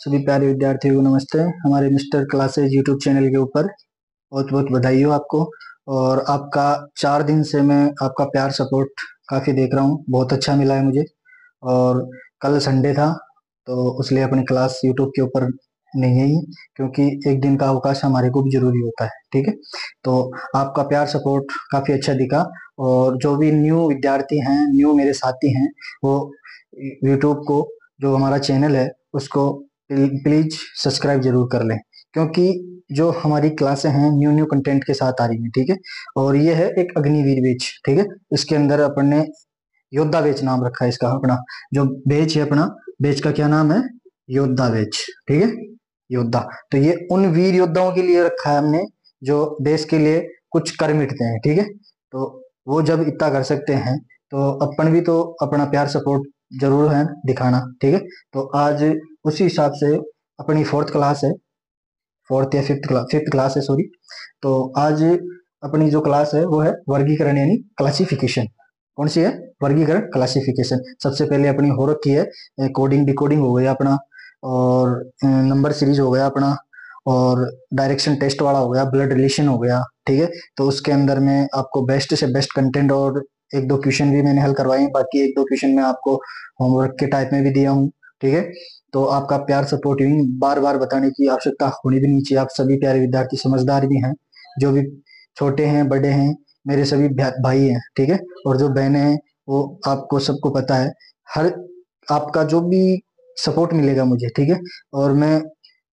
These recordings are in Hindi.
सभी प्यारे विद्यार्थियों को नमस्ते। हमारे मिस्टर क्लासेज यूट्यूब चैनल के ऊपर बहुत बहुत बधाई हो आपको। और आपका 4 दिन से मैं आपका प्यार सपोर्ट काफ़ी देख रहा हूँ, बहुत अच्छा मिला है मुझे। और कल संडे था तो इसलिए अपनी क्लास यूट्यूब के ऊपर नहीं आई, क्योंकि एक दिन का अवकाश हमारे को भी जरूरी होता है। ठीक है, तो आपका प्यार सपोर्ट काफ़ी अच्छा दिखा। और जो भी न्यू विद्यार्थी हैं, न्यू मेरे साथी हैं, वो यूट्यूब को, जो हमारा चैनल है उसको प्लीज सब्सक्राइब जरूर कर लें, क्योंकि जो हमारी क्लासें हैं न्यू न्यू कंटेंट के साथ आ रही हैं। ठीक है, और ये है एक अग्निवीर बैच। ठीक है, इसके अंदर अपन ने योद्धा बैच नाम रखा है इसका। अपना जो बैच है, अपना बैच का क्या नाम है? योद्धा बैच। ठीक है, योद्धा। तो ये उन वीर योद्धाओं के लिए रखा है हमने जो देश के लिए कुछ कर मिटते हैं। ठीक है, तो वो जब इतना कर सकते हैं तो अपन भी तो अपना प्यार सपोर्ट जरूर है दिखाना। ठीक है, तो आज उसी हिसाब से अपनी फोर्थ क्लास है, फोर्थ या फिफ्थ क्लास है, सॉरी। तो आज अपनी जो क्लास है वो है वर्गीकरण यानी क्लासिफिकेशन। कौन सी है? वर्गीकरण क्लासिफिकेशन। सबसे पहले अपनी हो रखी है कोडिंग डिकोडिंग हो गया अपना, और नंबर सीरीज हो गया अपना, और डायरेक्शन टेस्ट वाला हो गया, ब्लड रिलेशन हो गया। ठीक है, तो उसके अंदर में आपको बेस्ट से बेस्ट कंटेंट और एक दो क्वेश्चन भी मैंने हल करवाए हैं। बाकी एक दो क्वेश्चन मैं आपको होमवर्क के टाइप में भी दिया हूँ। ठीक है, तो आपका प्यार सपोर्ट यूं बार बार बताने की आवश्यकता होनी भी नहीं चाहिए। आप सभी प्यारे विद्यार्थी समझदार भी हैं, जो भी छोटे हैं बड़े हैं, मेरे सभी भाई हैं। ठीक है, और जो बहनें हैं वो आपको सबको पता है। हर आपका जो भी सपोर्ट मिलेगा मुझे, ठीक है, और मैं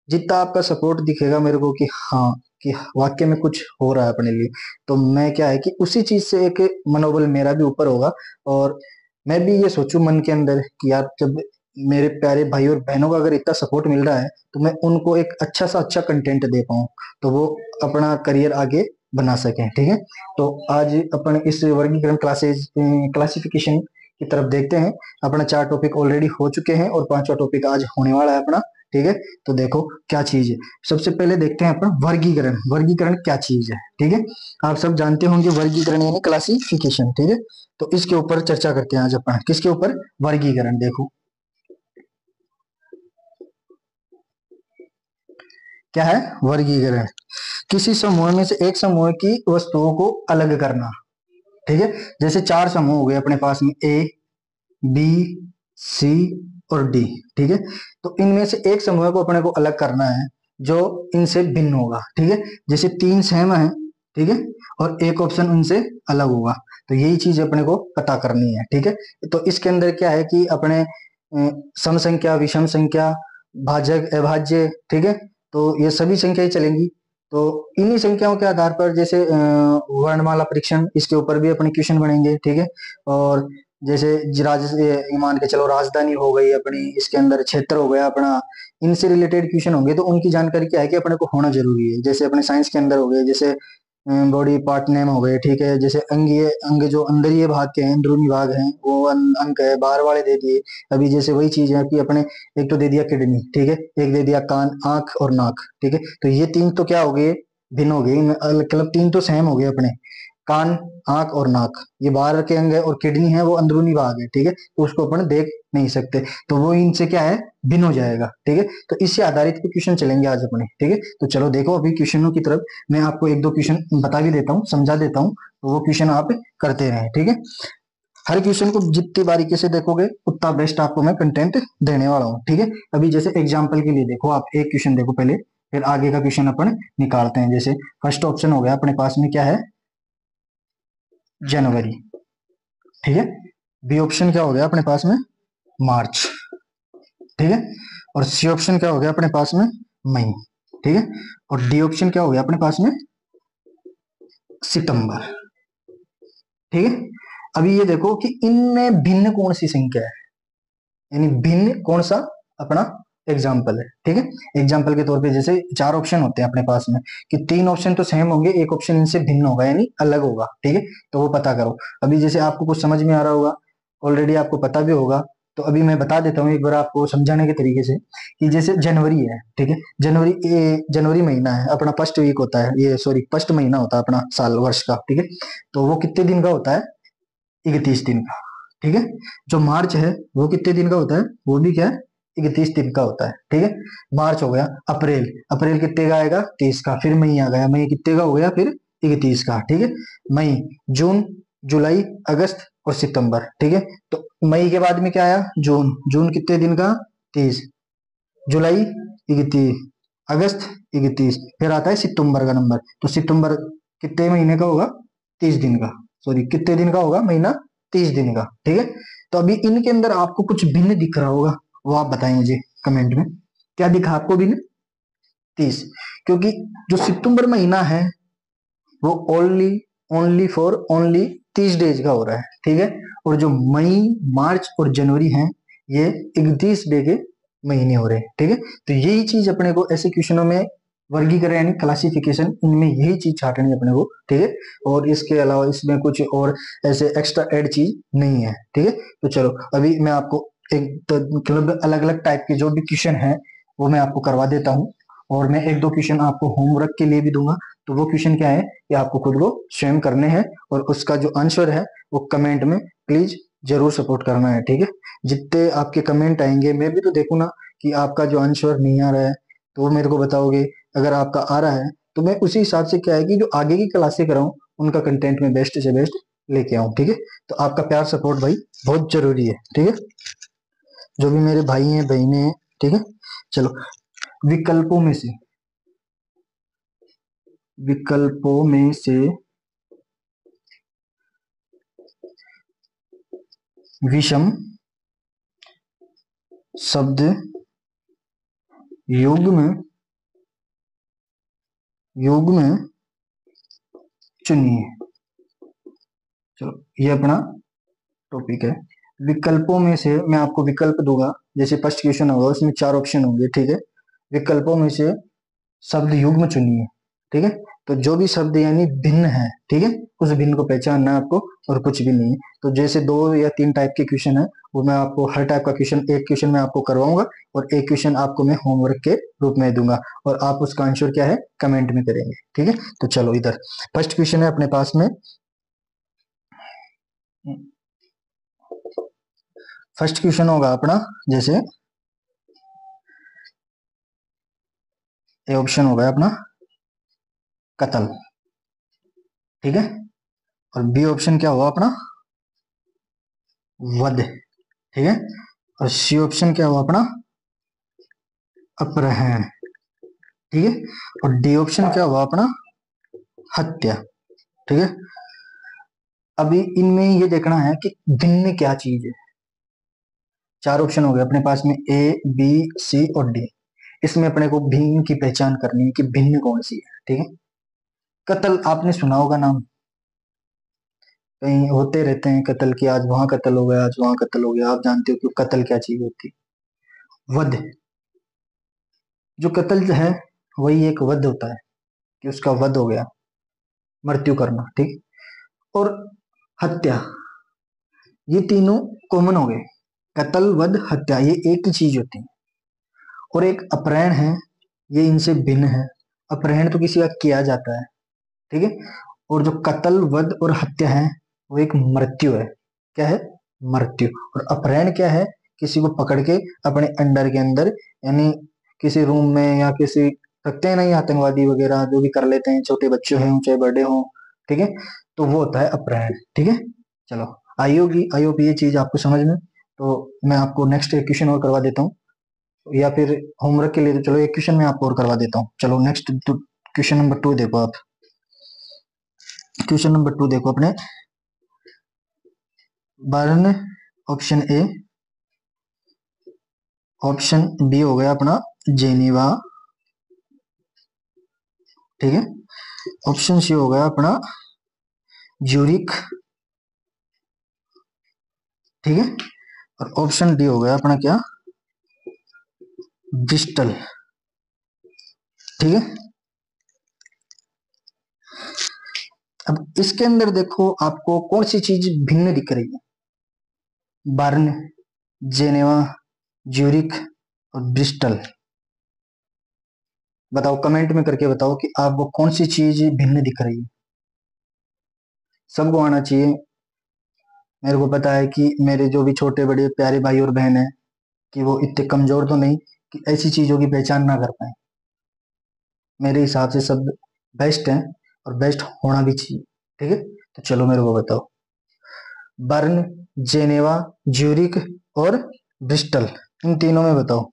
जितना आपका सपोर्ट दिखेगा मेरे को कि हाँ, कि वाक्य में कुछ हो रहा है अपने लिए, तो मैं क्या है कि उसी चीज से एक मनोबल मेरा भी ऊपर होगा। और मैं भी ये सोचूं मन के अंदर कि यार, जब मेरे प्यारे भाई और बहनों का अगर इतना सपोर्ट मिल रहा है तो मैं उनको एक अच्छा सा अच्छा कंटेंट दे पाऊं, तो वो अपना करियर आगे बना सकें। ठीक है, तो आज अपन इस वर्गीकरण क्लासेज क्लासिफिकेशन की तरफ देखते हैं। अपना 4 टॉपिक ऑलरेडी हो चुके हैं और 5वां टॉपिक आज होने वाला है अपना। ठीक है, तो देखो क्या चीज है। सबसे पहले देखते हैं अपन वर्गीकरण। वर्गीकरण क्या चीज है? ठीक है, आप सब जानते होंगे वर्गीकरण यानी क्लासिफिकेशन। ठीक है, तो इसके ऊपर चर्चा करते हैं आज अपन। किसके ऊपर? वर्गीकरण। देखो क्या है वर्गीकरण? किसी समूह में से एक समूह की वस्तुओं को अलग करना। ठीक है, जैसे 4 समूह हो गए अपने पास में, ए, बी, सी और डी। ठीक है, तो इनमें से एक समूह को अपने को अलग करना है जो इनसे भिन्न होगा। ठीक है, जैसे 3 सेम है, ठीक है, और एक ऑप्शन उनसे अलग होगा। तो यही चीज अपने को पता करनी है। ठीक है, तो इसके अंदर क्या है कि अपने सम संख्या, विषम संख्या, भाजक, अभाज्य, ठीक है, तो ये सभी संख्याएं चलेंगी। तो इन्हीं संख्याओं के आधार पर जैसे वर्णमाला परीक्षण, इसके ऊपर भी अपने क्वेश्चन बनेंगे। ठीक है, और जैसे ये मान के चलो राजधानी हो गई अपनी, इसके अंदर क्षेत्र हो गया अपना, इनसे रिलेटेड क्वेश्चन होंगे। तो उनकी जानकारी क्या है कि अपने को होना जरूरी है। जैसे अपने साइंस के अंदर हो गए, जैसे बॉडी पार्ट नेम हो गए। ठीक है, जैसे अंग जो अंदरीय भाग के हैं, अंदरूनी भाग हैं, वो अंग है, बाहर वाले दे दिए। अभी जैसे वही चीज है कि अपने एक तो दे दिया किडनी, ठीक है, एक दे दिया कान, आंख और नाक। ठीक है, तो ये 3 तो क्या हो गए? भिन्न हो गए। मतलब 3 तो सेम हो गए अपने, कान, आंख और नाक ये बाहर के अंग है, और किडनी है वो अंदरूनी भाग है। ठीक है, तो उसको अपन देख नहीं सकते, तो वो इनसे क्या है? भिन्न हो जाएगा। ठीक है, तो इससे आधारित पे क्वेश्चन चलेंगे आज अपने। ठीक है, तो चलो देखो अभी क्वेश्चनों की तरफ। मैं आपको एक दो क्वेश्चन बता भी देता हूँ, समझा देता हूँ, तो वो क्वेश्चन आप करते रहे। ठीक है, हर क्वेश्चन को जितनी बारीकी से देखोगे उतना बेस्ट आपको मैं कंटेंट देने वाला हूँ। ठीक है, अभी जैसे एग्जाम्पल के लिए देखो, आप एक क्वेश्चन देखो पहले, फिर आगे का क्वेश्चन अपन निकालते हैं। जैसे फर्स्ट ऑप्शन हो गया अपने पास में, क्या है? जनवरी। ठीक है, बी ऑप्शन क्या हो गया अपने पास में? मार्च। ठीक है, और सी ऑप्शन क्या हो गया अपने पास में? मई। ठीक है, और डी ऑप्शन क्या हो गया अपने पास में? सितंबर। ठीक है, अभी ये देखो कि इनमें भिन्न कौन सी संख्या है, यानी भिन्न कौन सा अपना एग्जाम्पल है। ठीक है, एग्जाम्पल के तौर पे जैसे 4 ऑप्शन होते हैं अपने पास में, कि 3 ऑप्शन तो सेम होंगे, एक ऑप्शन इनसे भिन्न होगा यानी अलग होगा। ठीक है, तो वो पता करो। अभी जैसे आपको कुछ समझ में आ रहा होगा, ऑलरेडी आपको पता भी होगा, तो अभी मैं बता देता हूँ एक बार आपको समझाने के तरीके से, कि जैसे जनवरी है। ठीक है, जनवरी महीना है अपना, फर्स्ट वीक होता है ये, सॉरी फर्स्ट महीना होता है अपना साल वर्ष का। ठीक है, तो वो कितने दिन का होता है? 31 दिन का। ठीक है, जो मार्च है वो कितने दिन का होता है? वो भी क्या है? 31 दिन का होता है, ठीक है। मार्च हो गया, अप्रैल, अप्रैल कितने का आएगा 30 का, फिर मई आ गया, मई कितने का हो गया फिर 31 का, ठीक है। मई, जून, जुलाई, अगस्त और सितंबर, ठीक है। तो मई के बाद में क्या आया जून, जून कितने दिन का 30, जुलाई 31, अगस्त 31, फिर आता है सितंबर का नंबर। तो सितंबर कितने महीने का होगा 30 दिन का, सॉरी कितने दिन का होगा महीना 30 दिन का, ठीक है। तो अभी इनके अंदर आपको कुछ भिन्न दिख रहा होगा, वो आप बताएं मुझे कमेंट में, क्या दिखा आपको भिन्न 30, क्योंकि जो सितंबर महीना है वो only only for only 30 days का हो रहा है, ठीक है। और जो मई, मार्च और जनवरी है ये 31 डे के महीने हो रहे हैं, ठीक है। तो यही चीज अपने को ऐसे क्वेश्चनों में वर्गीकरण यानी क्लासिफिकेशन, इनमें यही चीज छाटनी है अपने को, ठीक है। और इसके अलावा इसमें कुछ और ऐसे एक्स्ट्रा ऐड चीज नहीं है, ठीक है। तो चलो अभी मैं आपको एक तो मतलब अलग अलग टाइप के जो भी क्वेश्चन है वो मैं आपको करवा देता हूँ, और मैं एक दो क्वेश्चन आपको होमवर्क के लिए भी दूंगा। तो वो क्वेश्चन क्या है कि आपको खुद को स्वयं करने हैं, और उसका जो आंसर है वो कमेंट में प्लीज जरूर सपोर्ट करना है, ठीक है। जितने आपके कमेंट आएंगे मैं भी तो देखूँ ना कि आपका जो आंसर नहीं आ रहा है तो वो मेरे को बताओगे, अगर आपका आ रहा है तो मैं उसी हिसाब से क्या है कि जो आगे की क्लासें कराऊं उनका कंटेंट में बेस्ट से बेस्ट लेके आऊं, ठीक है। तो आपका प्यार सपोर्ट भाई बहुत जरूरी है, ठीक है, जो भी मेरे भाई हैं बहनें हैं, ठीक है। चलो विकल्पों में से, विकल्पों में से विषम शब्द युग्म युग्म चुनिए। चलो ये अपना टॉपिक है। विकल्पों में से मैं आपको विकल्प दूंगा, जैसे फर्स्ट क्वेश्चन होगा उसमें 4 ऑप्शन होंगे, ठीक है। विकल्पों में से शब्द युग्म चुनिए, ठीक है। तो जो भी शब्द यानी भिन्न है, ठीक है, उस भिन्न को पहचानना है आपको, और कुछ भी नहीं है। तो जैसे 2 या 3 टाइप के क्वेश्चन है वो मैं आपको हर टाइप का क्वेश्चन, एक क्वेश्चन मैं आपको करवाऊंगा और एक क्वेश्चन आपको मैं होमवर्क के रूप में दूंगा, और आप उसका आंसर क्या है कमेंट में करेंगे, ठीक है। तो चलो इधर फर्स्ट क्वेश्चन है अपने पास में। फर्स्ट क्वेश्चन होगा अपना, जैसे ए ऑप्शन होगा अपना कत्ल, ठीक है। और बी ऑप्शन क्या हुआ अपना वध, ठीक है। और सी ऑप्शन क्या हुआ अपना अपहरण, ठीक है। और डी ऑप्शन क्या हुआ अपना हत्या, ठीक है। अभी इनमें ये देखना है कि भिन्न क्या चीज है। 4 ऑप्शन हो गए अपने पास में, ए बी सी और डी। इसमें अपने को भिन्न की पहचान करनी है कि भिन्न कौन सी है, ठीक है। कत्ल आपने सुना होगा नाम, कहीं होते रहते हैं कत्ल की, आज वहां कत्ल हो गया, आज वहां कत्ल हो गया, आप जानते हो कि कत्ल क्या चीज होती है। वध, जो कत्ल है वही एक वध होता है कि उसका वध हो गया, मृत्यु करना, ठीक। और हत्या, ये तीनों कॉमन हो गए, कत्ल वध हत्या ये एक ही चीज होती है। और एक अपहरण है, ये इनसे भिन्न है। अपहरण तो किसी का किया जाता है, ठीक है। और जो कत्ल वध और हत्या है वो एक मृत्यु है, क्या है मृत्यु। और अपहरण क्या है, किसी को पकड़ के अपने अंडर के अंदर, यानी किसी रूम में या किसी, रखते हैं नहीं आतंकवादी वगैरह जो भी कर लेते हैं, छोटे बच्चे हों चाहे बड़े हों, ठीक है। तो वो होता है अपहरण, ठीक है। चलो आई होप ये चीज आपको समझ में। तो मैं आपको नेक्स्ट एक क्वेश्चन और करवा देता हूँ, या फिर होमवर्क के लिए तो चलो एक क्वेश्चन मैं आपको और करवा देता हूँ। चलो नेक्स्ट क्वेश्चन नंबर 2 देखो आप, क्वेश्चन नंबर 2 देखो अपने, burn option A, option B हो गया अपना जेनीवा, ठीक है। ऑप्शन सी हो गया अपना ज्यूरिक, ठीक है। और ऑप्शन डी हो गया अपना क्या ब्रिस्टल, ठीक है। अब इसके अंदर देखो आपको कौन सी चीज भिन्न दिख रही है, बर्न, जेनेवा, ज्यूरिक और ब्रिस्टल। बताओ कमेंट में करके बताओ कि आपको कौन सी चीज भिन्न दिख रही है। सबको आना चाहिए। मेरे को पता है कि मेरे जो भी छोटे बड़े प्यारे भाई और बहन है कि वो इतने कमजोर तो नहीं कि ऐसी चीजों की पहचान ना कर पाए। मेरे हिसाब से सब बेस्ट है और बेस्ट होना भी चाहिए। ठीक है, तो चलो मेरे को बताओ, बर्न, जेनेवा, ज्यूरिक और ब्रिस्टल, इन तीनों में बताओ।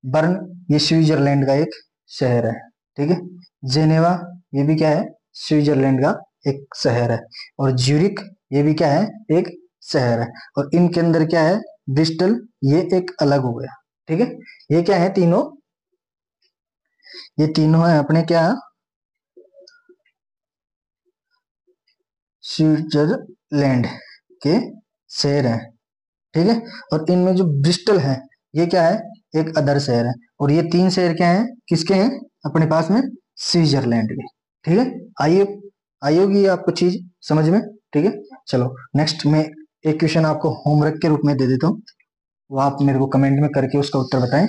बर्न ये स्विट्जरलैंड का एक शहर है। ठीक है, जेनेवा ये भी क्या है, स्विट्जरलैंड का एक शहर है। और ज्यूरिक ये भी क्या है, एक शहर है। और इनके अंदर क्या है, ब्रिस्टल, ये एक अलग हो गया। ठीक है, ये क्या है तीनों, ये तीनों है अपने क्या, स्विट्जरलैंड के शहर हैं। ठीक है, और इनमें जो ब्रिस्टल है ये क्या है, एक अदर शहर है। और ये तीन शहर क्या है, किसके हैं अपने पास में, स्विट्जरलैंड के। ठीक है, आइए, आई होगी आपको चीज समझ में। ठीक है, चलो नेक्स्ट में एक क्वेश्चन आपको होमवर्क के रूप में दे देता हूँ, वो आप मेरे को कमेंट में करके उसका उत्तर बताएं।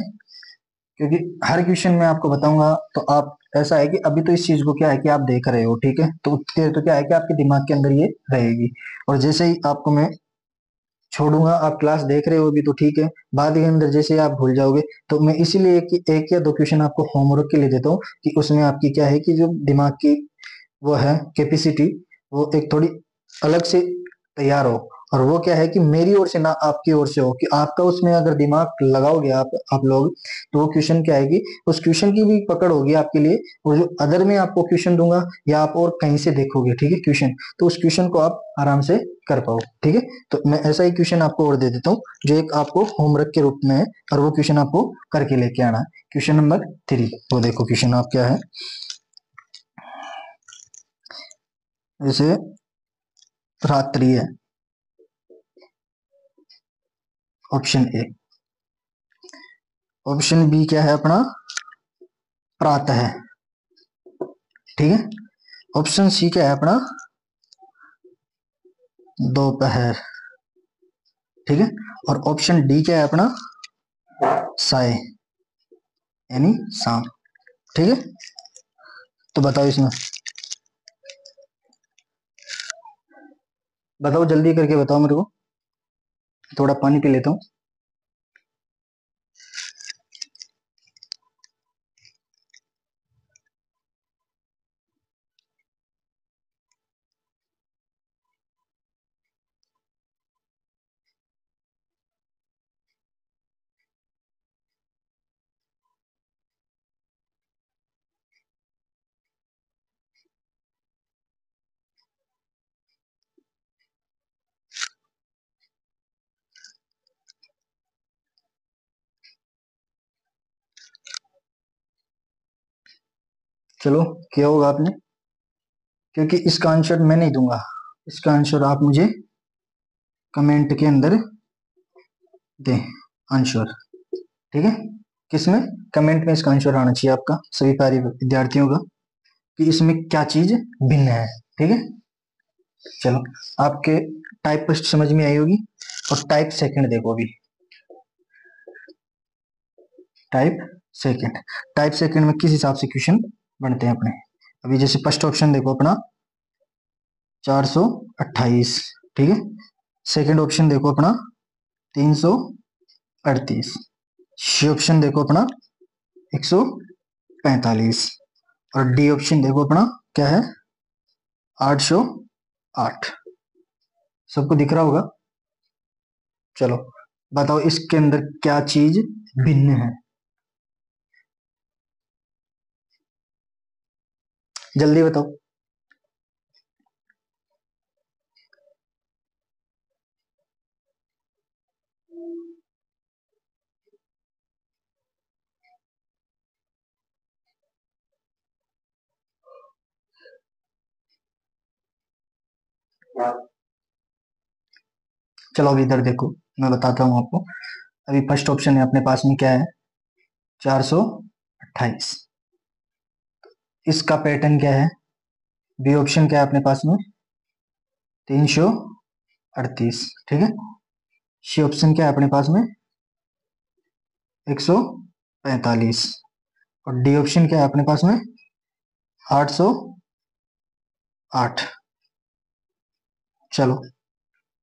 क्योंकि हर क्वेश्चन में आपको बताऊंगा तो आप, ऐसा है कि अभी तो इस चीज को क्या है कि आप देख रहे हो। ठीक है, तो उतनी देर तो क्या है कि आपके दिमाग के अंदर ये रहेगी। और जैसे ही आपको मैं छोड़ूंगा, आप क्लास देख रहे हो अभी तो ठीक है, बाद के अंदर जैसे आप भूल जाओगे, तो मैं इसीलिए एक या दो क्वेश्चन आपको होमवर्क के लिए देता हूँ कि उसमें आपकी क्या है कि जो दिमाग की वो है कैपेसिटी, वो एक थोड़ी अलग से तैयार हो। और वो क्या है कि मेरी ओर से ना आपकी ओर से हो, कि आपका उसमें अगर दिमाग लगाओगे आप लोग, तो वो क्वेश्चन क्या है कि उस क्वेश्चन की भी पकड़ होगी आपके लिए। और जो अदर में आपको क्वेश्चन दूंगा या आप और कहीं से देखोगे, ठीक है, क्वेश्चन, तो उस क्वेश्चन को आप आराम से कर पाओ। ठीक है, तो मैं ऐसा ही क्वेश्चन आपको और दे देता हूँ जो एक आपको होमवर्क के रूप में है, और वो क्वेश्चन आपको करके लेके आना है। क्वेश्चन नंबर 3, वो देखो क्वेश्चन आप क्या है, जैसे रात्रि है, ऑप्शन ए। ऑप्शन बी क्या है अपना, प्रातः है। ठीक है, ऑप्शन सी क्या है अपना, दोपहर। ठीक है, और ऑप्शन डी क्या है अपना, साय, यानी शाम। ठीक है, तो बताओ इसमें, बताओ जल्दी करके बताओ मेरे को, थोड़ा पानी पी लेता हूँ। चलो, किया होगा आपने, क्योंकि इसका आंसर मैं नहीं दूंगा, इसका आंसर आप मुझे कमेंट के अंदर दें आंसर। ठीक है, किसमें, कमेंट में इसका आंसर आना चाहिए आपका सभी प्यारे विद्यार्थियों का, कि इसमें क्या चीज भिन्न है। ठीक है, चलो, आपके टाइप फर्स्ट समझ में आई होगी, और टाइप सेकंड देखो अभी, टाइप सेकंड, टाइप सेकंड में किस हिसाब से क्वेश्चन बनते हैं अपने। अभी जैसे फर्स्ट ऑप्शन देखो अपना 428। ठीक है, सेकंड ऑप्शन देखो अपना 338। सी ऑप्शन देखो अपना 145। और डी ऑप्शन देखो अपना क्या है, 808। सबको दिख रहा होगा। चलो बताओ इसके अंदर क्या चीज भिन्न है, जल्दी बताओ। चलो अभी इधर देखो, मैं बताता हूँ आपको। अभी फर्स्ट ऑप्शन है अपने पास में क्या है, 428। इसका पैटर्न क्या है, बी ऑप्शन क्या है अपने पास में, 338। ठीक है, सी ऑप्शन क्या है अपने पास में, 145। और डी ऑप्शन क्या है अपने पास में, 808। चलो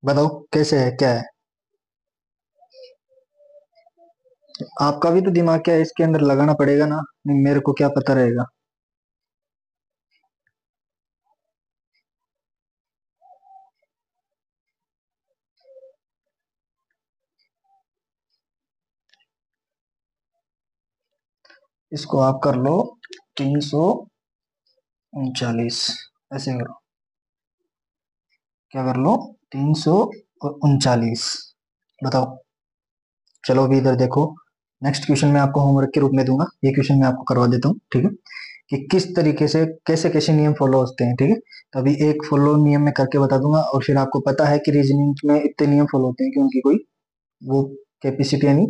बताओ कैसे है, क्या है। आपका भी तो दिमाग क्या है, इसके अंदर लगाना पड़ेगा ना, नहीं मेरे को क्या पता रहेगा। इसको आप कर लो 339, ऐसे करो, क्या कर लो 339, बताओ। चलो अभी इधर देखो, नेक्स्ट क्वेश्चन मैं आपको होमवर्क के रूप में दूंगा, ये क्वेश्चन मैं आपको करवा देता हूँ, ठीक है, कि किस तरीके से कैसे कैसे नियम फॉलो होते हैं, ठीक है। तो अभी एक फॉलो नियम में करके बता दूंगा, और फिर आपको पता है कि रीजनिंग में इतने नियम फॉलो होते हैं कि उनकी कोई वो कैपेसिटी यानी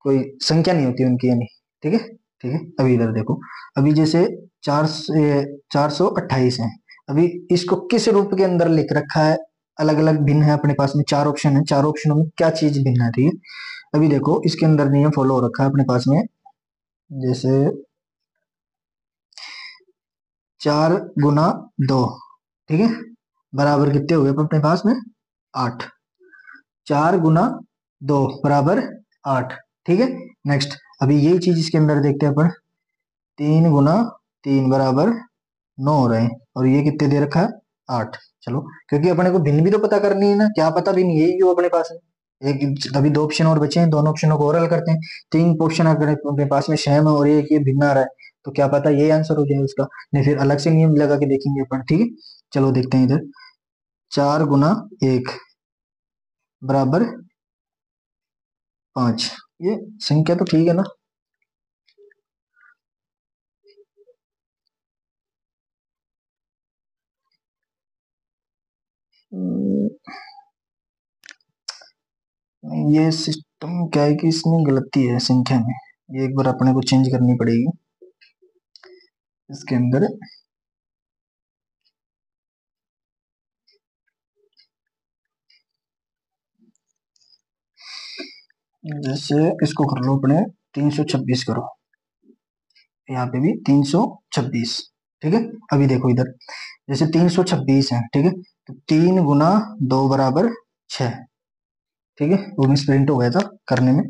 कोई संख्या नहीं होती उनकी, यानी ठीक है। ठीक है, अभी इधर देखो, अभी जैसे 428 है, अभी इसको किस रूप के अंदर लिख रखा है, अलग अलग भिन्न है अपने पास में, चार ऑप्शन है, चार ऑप्शनों में क्या चीज भिन्न है, ठीक है। अभी देखो इसके अंदर नियम फॉलो हो रखा है अपने पास में, जैसे 4 गुना 2, ठीक है, बराबर कितने हुए अपने पास में 8। 4 गुना 2 बराबर 8, ठीक है। नेक्स्ट, अभी यही चीज इसके अंदर देखते हैं अपन, 3 गुना 3 बराबर 9 हो रहे हैं, और ये कितने दे रखा है 8। चलो, क्योंकि अपने को भिन्न भी तो पता करनी है ना, क्या पता भिन्न यही हो अपने पास है। एक अभी दो ऑप्शन और बचे हैं, दोनों ऑप्शनों को और हल करते हैं। तीन ऑप्शन अगर अपने पास में सेम है और एक ये भिन्न आ रहा है, तो क्या पता ये आंसर हो जाए उसका, नहीं फिर अलग से नियम लगा के देखेंगे अपन, ठीक है। चलो देखते हैं इधर, 4 गुना 1 बराबर 5, ये संख्या तो ठीक है ना। हम्म, ये सिस्टम क्या है कि इसमें गलती है संख्या में, ये एक बार अपने को चेंज करनी पड़ेगी इसके अंदर। जैसे इसको कर लो अपने 326 करो, यहाँ पे भी 326, ठीक है। अभी देखो इधर, जैसे 326 है, ठीक है, तो 3 गुना 2 बराबर 6, ठीक है, वो मिस प्रिंट हो गया था करने में।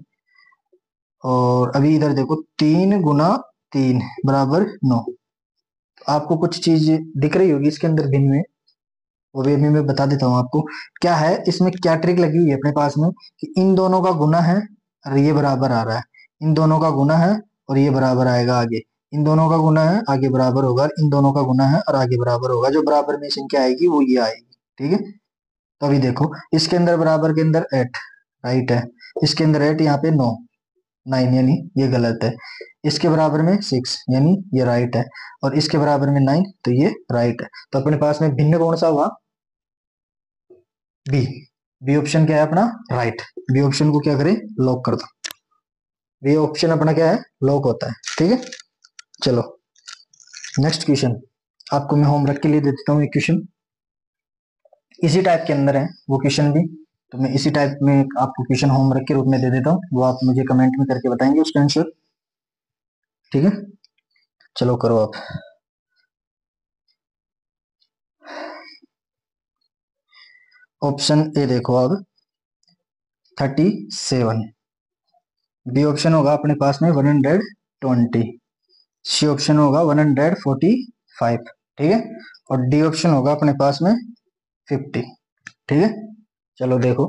और अभी इधर देखो, 3 गुना 3 बराबर 9, तो आपको कुछ चीज दिख रही होगी इसके अंदर भिन्न में, वो भी अभी मैं बता देता हूँ आपको। क्या है इसमें, क्या ट्रिक लगी हुई है अपने पास में, कि इन दोनों का गुना है और ये बराबर आ रहा है, इन दोनों का गुना है और ये बराबर आएगा आगे, इन दोनों का गुना है आगे बराबर होगा, इन दोनों का गुना है और आगे बराबर होगा, जो बराबर में संख्या आएगी वो ये आएगी, ठीक है। तो अभी देखो, इसके अंदर बराबर के अंदर 8 राइट है, इसके अंदर 8, यहाँ पे 9 9 यानी ये गलत है, इसके बराबर में 6 यानी ये राइट है, और इसके बराबर में 9 तो ये राइट है। तो अपने पास में भिन्न कौन सा हुआ, बी। बी ऑप्शन क्या है अपना राइट, बी ऑप्शन को क्या करें लॉक कर दो, बी ऑप्शन अपना क्या है लॉक होता है, ठीक है। चलो नेक्स्ट क्वेश्चन आपको मैं होमवर्क के लिए दे देता हूँ, एक क्वेश्चन इसी टाइप के अंदर है वो क्वेश्चन भी, तो मैं इसी टाइप में आपको क्वेश्चन होमवर्क के रूप में दे देता हूँ, वो आप मुझे कमेंट में करके बताएंगे उसका आंसर, ठीक है। चलो करो आप। ऑप्शन ए देखो अब 37, बी ऑप्शन होगा अपने पास में 120, सी ऑप्शन होगा 145, ठीक है, और डी ऑप्शन होगा अपने पास में 50, ठीक है। चलो देखो,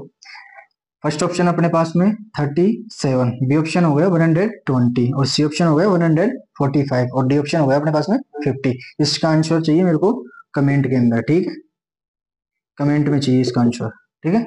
फर्स्ट ऑप्शन अपने पास में 37, बी ऑप्शन हो गया 120, और सी ऑप्शन हो गया 145, और डी ऑप्शन हो गया अपने पास में 50। इसका आंसर चाहिए मेरे को कमेंट के अंदर, ठीक है, कमेंट में चाहिए इसका आंसर, ठीक है।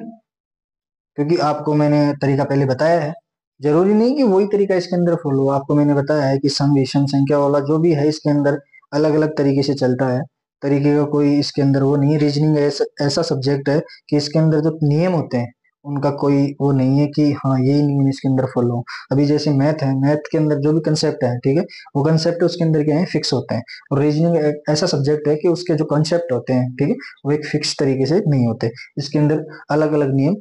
क्योंकि आपको मैंने तरीका पहले बताया है, जरूरी नहीं कि वही तरीका इसके अंदर फॉलो हो, आपको मैंने बताया है कि सम विषम संख्या वाला जो भी है इसके अंदर अलग अलग तरीके से चलता है, तरीके का कोई इसके अंदर वो नहीं। रीजनिंग ऐसा सब्जेक्ट है कि इसके अंदर जो नियम होते हैं उनका कोई वो नहीं है कि हाँ यही नियम इसके अंदर फॉलो हो। अभी जैसे मैथ है, मैथ के अंदर जो भी कंसेप्ट है, ठीक है, वो कंसेप्ट उसके अंदर क्या है फिक्स होते हैं, और रीजनिंग ऐसा सब्जेक्ट है कि उसके जो कंसेप्ट होते हैं, ठीक है, वो एक फिक्स तरीके से नहीं होते, इसके अंदर अलग अलग नियम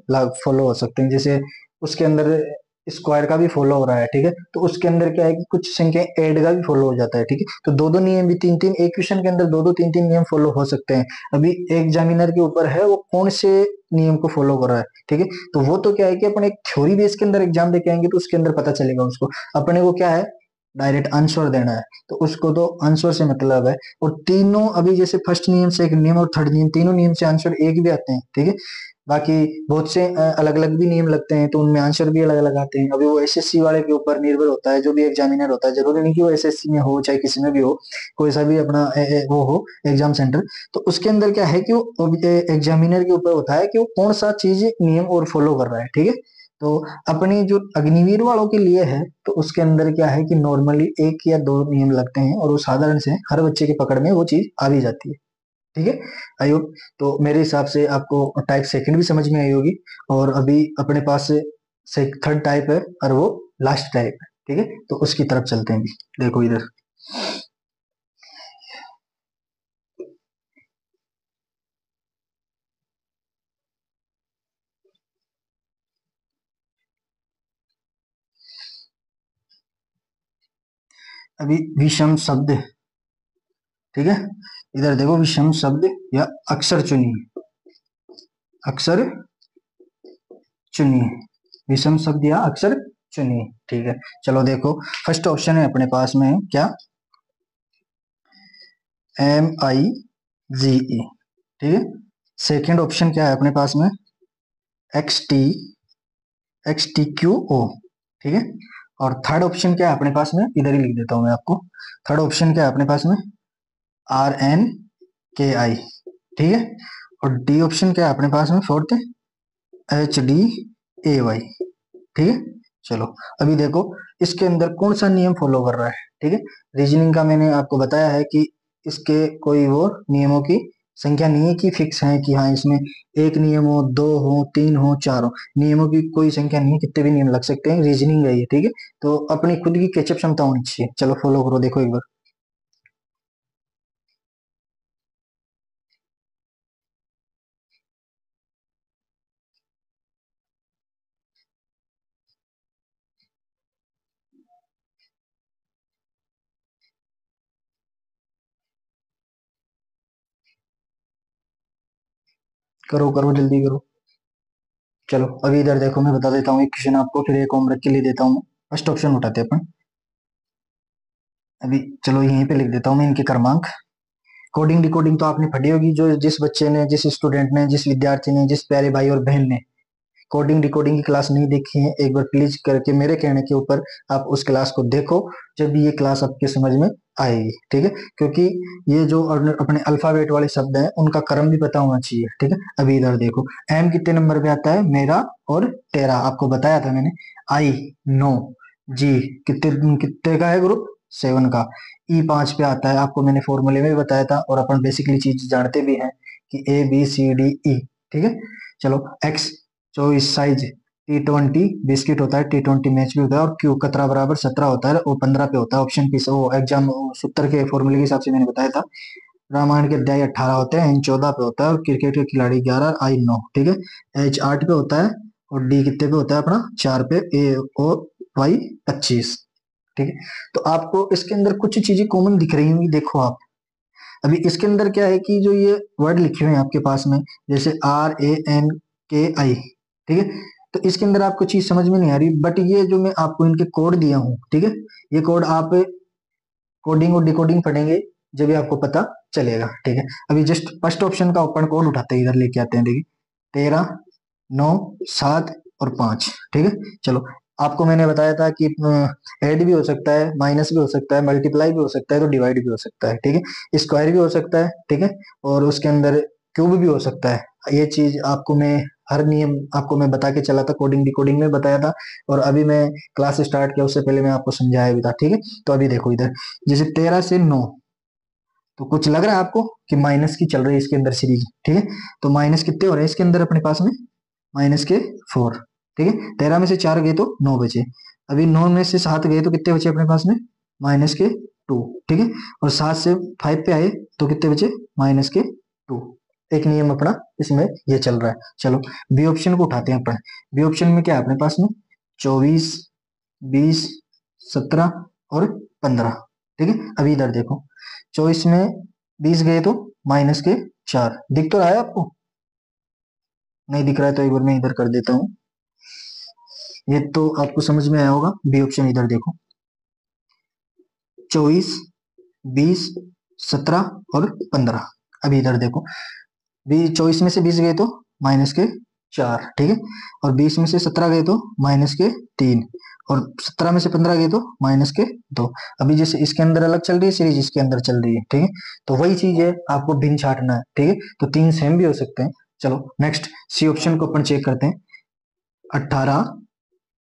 फॉलो हो सकते हैं। जैसे उसके अंदर स्क्वायर का भी फॉलो हो रहा है, ठीक है। तो उसके अंदर क्या है कि कुछ संख्या ऐड का भी फॉलो हो जाता है, ठीक है। तो दो दो नियम भी, तीन तीन, एक क्वेश्चन के अंदर दो दो तीन तीन नियम फॉलो हो सकते हैं। अभी एग्जामिनर के ऊपर है वो कौन से नियम को फॉलो कर रहा है, ठीक है। तो वो तो क्या है कि अपन एक थ्योरी बेस के अंदर एग्जाम देके आएंगे तो उसके अंदर पता चलेगा उसको। अपने को क्या है, डायरेक्ट आंसर देना है, तो उसको तो आंसर से मतलब है। और तीनों अभी जैसे फर्स्ट नियम, सेकंड नियम और थर्ड नियम, तीनों नियम से आंसर एक भी आते हैं, ठीक है। बाकी बहुत से अलग अलग भी नियम लगते हैं तो उनमें आंसर भी अलग अलग आते हैं। अभी वो एसएससी वाले के ऊपर निर्भर होता है, जो भी एग्जामिनर होता है, जरूरी नहीं कि वो एसएससी में हो चाहे किसी में भी हो, कोई सा भी अपना वो हो एग्जाम सेंटर। तो उसके अंदर क्या है कि वो एग्जामिनर के ऊपर होता है कि वो कौन सा चीज नियम और फॉलो कर रहा है, ठीक है। तो अपनी जो अग्निवीर वालों के लिए है तो उसके अंदर क्या है कि नॉर्मली एक या दो नियम लगते हैं और वो साधारण से हर बच्चे के पकड़ में वो चीज आ भी जाती है, ठीक है। आई होप तो मेरे हिसाब से आपको टाइप सेकंड भी समझ में आई होगी। और अभी अपने पास से थर्ड टाइप है और वो लास्ट टाइप है, ठीक है। तो उसकी तरफ चलते हैं भी। देखो इधर, अभी विषम शब्द, ठीक है। इधर देखो, विषम शब्द या अक्षर चुनिए, अक्षर चुनिए, विषम शब्द या अक्षर चुनिए, ठीक है। चलो देखो, फर्स्ट ऑप्शन है अपने पास में क्या, MIGE, ठीक है। सेकेंड ऑप्शन क्या है अपने पास में, XTQO, ठीक है। और थर्ड ऑप्शन क्या है अपने पास में, इधर ही लिख देता हूं मैं आपको। थर्ड ऑप्शन क्या है अपने पास में, RNKI, ठीक है। और डी ऑप्शन क्या है अपने पास में, फोर्थ, HDAY, ठीक है। चलो अभी देखो इसके अंदर कौन सा नियम फॉलो कर रहा है, ठीक है। रीजनिंग का मैंने आपको बताया है कि इसके कोई वो नियमों की संख्या नहीं है कि फिक्स है कि हाँ इसमें एक नियम हो, दो हो, तीन हो, चार हो। नियमों की कोई संख्या नहीं है, कितने भी नियम लग सकते हैं, रीजनिंग है ये, ठीक है। तो अपनी खुद की कैचअप क्षमता होनी चाहिए। चलो फॉलो करो, देखो एक बार। करो करो, जल्दी करो। चलो अभी इधर देखो, मैं बता देता हूँ एक क्वेश्चन आपको, फिर एक होमवर्क के लिए देता हूँ। फर्स्ट ऑप्शन उठाते हैं अपन। अभी चलो यहीं पे लिख देता हूँ मैं इनके क्रमांक। कोडिंग डिकोडिंग तो आपने पढ़ी होगी, जो जिस बच्चे ने, जिस स्टूडेंट ने, जिस विद्यार्थी ने, जिस प्यारे भाई और बहन ने कोडिंग डिकोडिंग की क्लास नहीं देखी है, एक बार प्लीज करके मेरे कहने के ऊपर आप उस क्लास को देखो, जब ये क्लास आपके समझ में आएगी, ठीक है। क्योंकि ये जो अपने अल्फाबेट वाले शब्द हैं उनका क्रम भी पता होना चाहिए, ठीक है। अभी इधर देखो, एम कितने नंबर पे आता है, मेरा और तेरा, आपको बताया था मैंने। आई, 9, जी कितने कितने का है ग्रुप, 7 का। ई 5 पे आता है, आपको मैंने फॉर्मूले में भी बताया था और अपन बेसिकली चीज जानते भी हैं कि ABCDE, ठीक है। चलो एक्स, 24 साइज, T20 बिस्किट होता है, T20 मैच भी होता है, और क्यू कतरा बराबर 17 होता है और 15 पे होता है। ऑप्शन पी से वो एग्जाम सूत्र के फॉर्मूले के हिसाब से मैंने बताया था। रामायण के अध्याय 18 होते हैं, एन 14 पे होता है, और क्रिकेट के खिलाड़ी 11, आई 9, ठीक है। एच 8 पे होता है, और डी कितने पे होता है अपना, 4 पे, ए और वाई 25, ठीक है। तो आपको इसके अंदर कुछ चीजें कॉमन दिख रही होंगी, देखो आप। अभी इसके अंदर क्या है कि जो ये वर्ड लिखे हुए हैं आपके पास में, जैसे RANKI, ठीक है। तो इसके अंदर आपको चीज समझ में नहीं आ रही, बट ये जो मैं आपको इनके कोड दिया हूँ, ठीक है, ये कोड आप कोडिंग और डिकोडिंग पढ़ेंगे जब भी आपको पता चलेगा, ठीक है। अभी जस्ट फर्स्ट ऑप्शन का ओपन कोड उठाते हैं, इधर लेके आते हैं, देखिए 13, 9, 7 और 5, ठीक है। चलो आपको मैंने बताया था कि ऐड भी हो सकता है, माइनस भी हो सकता है, मल्टीप्लाई भी हो सकता है, तो डिवाइड भी हो सकता है, ठीक है। स्क्वायर भी हो सकता है, ठीक है। और उसके अंदर क्यूब भी हो सकता है। ये चीज आपको मैं, हर नियम आपको मैं बता के चला था, कोडिंग डिकोडिंग में बताया था, और अभी मैं क्लास स्टार्ट किया उससे पहले मैं आपको समझाया भी था, ठीक है। तो अभी देखो इधर, जैसे 13 से 9, तो कुछ लग रहा है आपको कि माइनस की चल रही है इसके अंदर सीरीज, ठीक है। तो माइनस कितने हो रहे हैं इसके अंदर अपने पास में, माइनस के 4, ठीक है। 13 में से 4 गए तो 9 बचे। अभी 9 में से 7 गए तो कितने बचे अपने पास में, माइनस के 2, ठीक है। और 7 से 5 पे आए तो कितने बचे, माइनस के 2। एक नियम अपना इसमें ये चल रहा है। चलो बी ऑप्शन को उठाते हैं अपन। बी ऑप्शन में क्या है अपने पास में, 24, 20, 17 और 15। ठीक है, अभी इधर देखो, 24 में 20 गए तो माइनस के 4। दिख तो रहा है आपको? नहीं दिख रहा है तो एक बार मैं इधर कर देता हूँ। ये तो आपको समझ में आया होगा। बी ऑप्शन इधर देखो, 24, 20, 17 और 15। अभी इधर देखो, 24 में से 20 गए तो माइनस के 4। ठीक है, और 20 में से 17 गए तो माइनस के 3, और 17 में से 15 गए तो माइनस के 2। अभी जैसे इसके अंदर अलग चल रही है सीरीज, इसके अंदर चल रही है। ठीक है, तो वही चीज है, आपको भिन्न छांटना है। ठीक है, तो 3 सेम भी हो सकते हैं। चलो नेक्स्ट सी ऑप्शन को अपन चेक करते हैं। 18,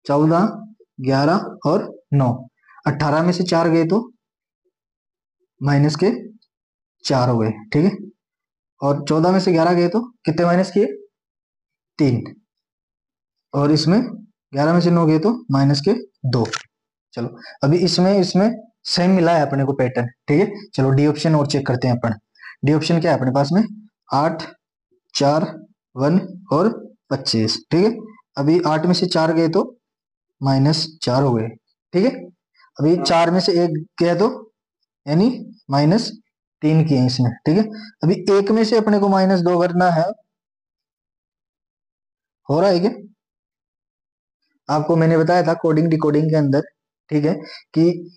14, 11 और 9। 18 में से 4 गए तो माइनस के 4 हो गए। ठीक है, और 14 में से 11 गए तो कितने माइनस किए? 3। और इसमें 11 में से 9 गए तो माइनस के 2। चलो अभी इसमें इसमें सेम मिला है अपने को पैटर्न। ठीक है, चलो डी ऑप्शन और चेक करते हैं अपन। डी ऑप्शन क्या है अपने पास में? 8, 4, 1 और 25। ठीक है, अभी 8 में से 4 गए तो -4 हो गए। ठीक है, अभी 4 में से 1 गया तो यानी -3 किए इसमें। ठीक है, अभी 1 में से अपने को -2 करना है। हो रहा है क्या? आपको मैंने बताया था कोडिंग डिकोडिंग के अंदर, ठीक है, कि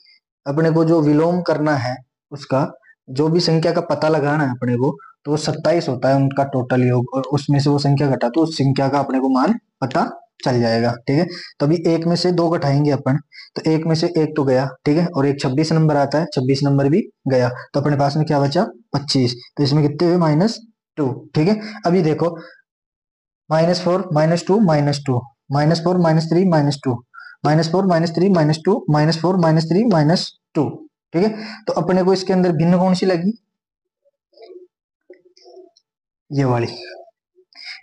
अपने को जो विलोम करना है उसका जो भी संख्या का पता लगाना है अपने को, तो वो 27 होता है उनका टोटल योग, और उसमें से वो संख्या घटा तो उस संख्या का अपने को मान पता चल जाएगा। ठीक है, तो अभी 1 में से 2 घटाएंगे अपन, तो 1 में से 1 तो गया। ठीक है, और एक 26 नंबर आता है, 26 नंबर भी गया, तो अपने पास में क्या बचा? 25। तो इसमें कितने हुए? -2। ठीक है, अभी देखो, -4, -2, -2, -4, -3, -2, -4, -3, -2, -4, -3, -2। ठीक है, तो अपने को इसके अंदर भिन्न कौन सी लगी? ये वाली।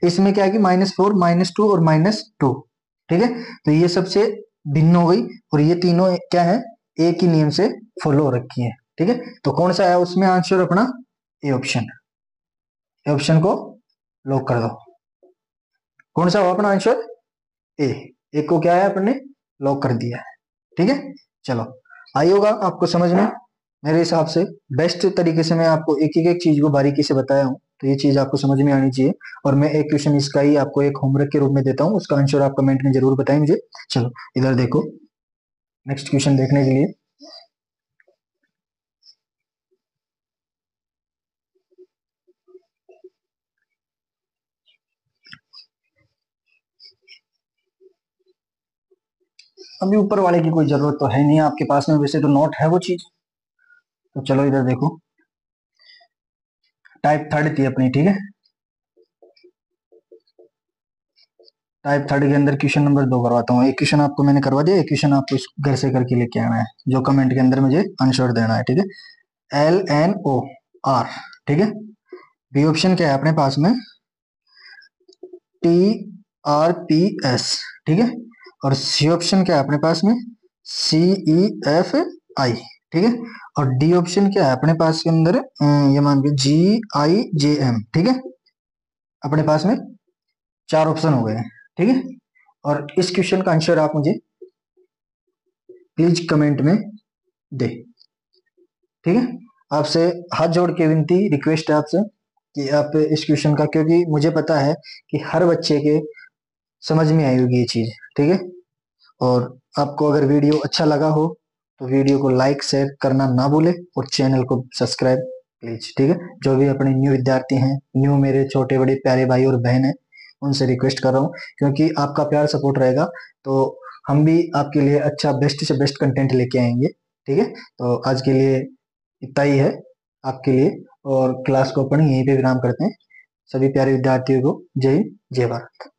इसमें क्या है कि -4, -2 और -2। ठीक है, तो ये सबसे भिन्न हो गई, और ये तीनों क्या है? एक ही नियम से फॉलो हो रखी है। ठीक है, तो कौन सा है उसमें आंसर अपना? A option. ए ऑप्शन को लॉक कर दो। कौन सा हुआ अपना आंसर? ए। एक को क्या है अपने लॉक कर दिया है। ठीक है, चलो आई होगा आपको समझ में। मेरे हिसाब से बेस्ट तरीके से मैं आपको एक एक चीज को बारीकी से बताया हूँ, तो ये चीज आपको समझ में आनी चाहिए। और मैं एक क्वेश्चन इसका ही आपको एक होमवर्क के रूप में देता हूँ, उसका आंसर आप कमेंट में जरूर बताएं मुझे। चलो इधर देखो, नेक्स्ट क्वेश्चन देखने के लिए। अभी ऊपर वाले की कोई जरूरत तो है नहीं आपके पास में, वैसे तो नोट है वो चीज। तो चलो इधर देखो, टाइप थर्ड थी अपनी। ठीक है, टाइप थर्ड के अंदर क्वेश्चन नंबर 2 करवाता हूँ। एक क्वेश्चन आपको मैंने करवा दिया, एक क्वेश्चन आपको घर से करके लेके आना है, जो कमेंट के अंदर मुझे आंसर देना है। ठीक है, LNOR। ठीक है, बी ऑप्शन क्या है अपने पास में? TRPS। ठीक है, और सी ऑप्शन क्या है अपने पास में? CEFI। ठीक है, और डी ऑप्शन क्या है अपने पास के अंदर? ये मान के GIJM। ठीक है, अपने पास में 4 ऑप्शन हो गए हैं। ठीक है, और इस क्वेश्चन का आंसर आप मुझे प्लीज कमेंट में दे। ठीक है, आपसे हाथ जोड़ के विनती रिक्वेस्ट है आपसे कि आप इस क्वेश्चन का, क्योंकि मुझे पता है कि हर बच्चे के समझ में आई होगी ये चीज। ठीक है, और आपको अगर वीडियो अच्छा लगा हो तो वीडियो को लाइक शेयर करना ना भूले, और चैनल को सब्सक्राइब प्लीज। ठीक है, जो भी अपने न्यू विद्यार्थी हैं, न्यू मेरे छोटे बड़े प्यारे भाई और बहन हैं, उनसे रिक्वेस्ट कर रहा हूँ, क्योंकि आपका प्यार सपोर्ट रहेगा तो हम भी आपके लिए अच्छा बेस्ट से बेस्ट कंटेंट लेके आएंगे। ठीक है, तो आज के लिए इतना ही है आपके लिए, और क्लास को अपन यहीं पे विराम करते हैं। सभी प्यारे विद्यार्थियों को जय हिंद, जय भारत।